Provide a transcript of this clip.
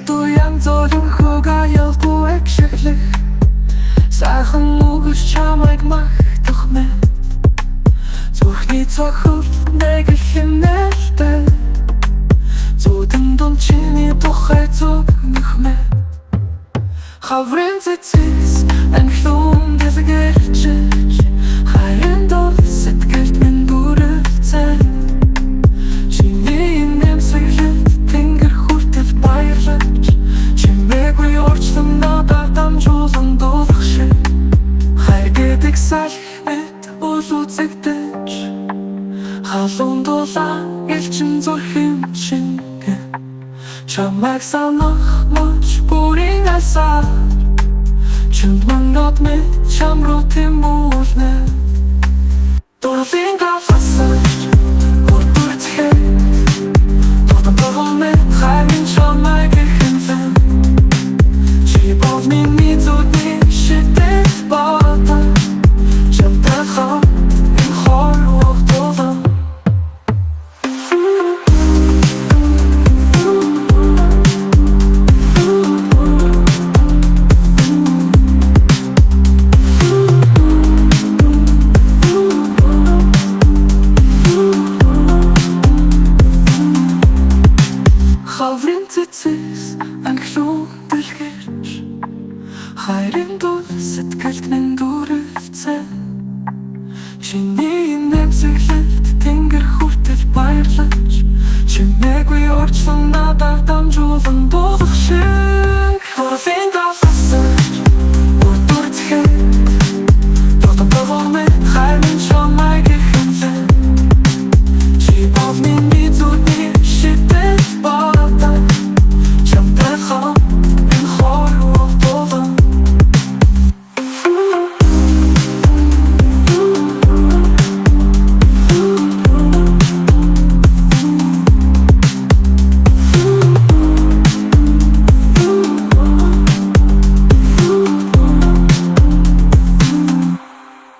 Дуян зорин хугаялгүй экшиглэх сайхан үгс чамайг магтах мэ Зүрхний цохол нэг хинэлтэй Зүудэн дун чиний тухай зүгнэх мэ Хаврын цэцэс анхлуун дэлгэрчэж Хайрын дол сэтгэлд минь бүрэлцэн Чиний нэмсэглэд тэнгэр хүртэл баярлаж Чимээгүй орчлон надад дамжуулан дуулах шиг Хайр гэдэг салхинэд үл үзэгдэж Халуун дулаан элчин зүрхэн шингэн Чамайг санах мөч бүрийн асар Чүнд мангад мэ чам руу тэмүүлнэ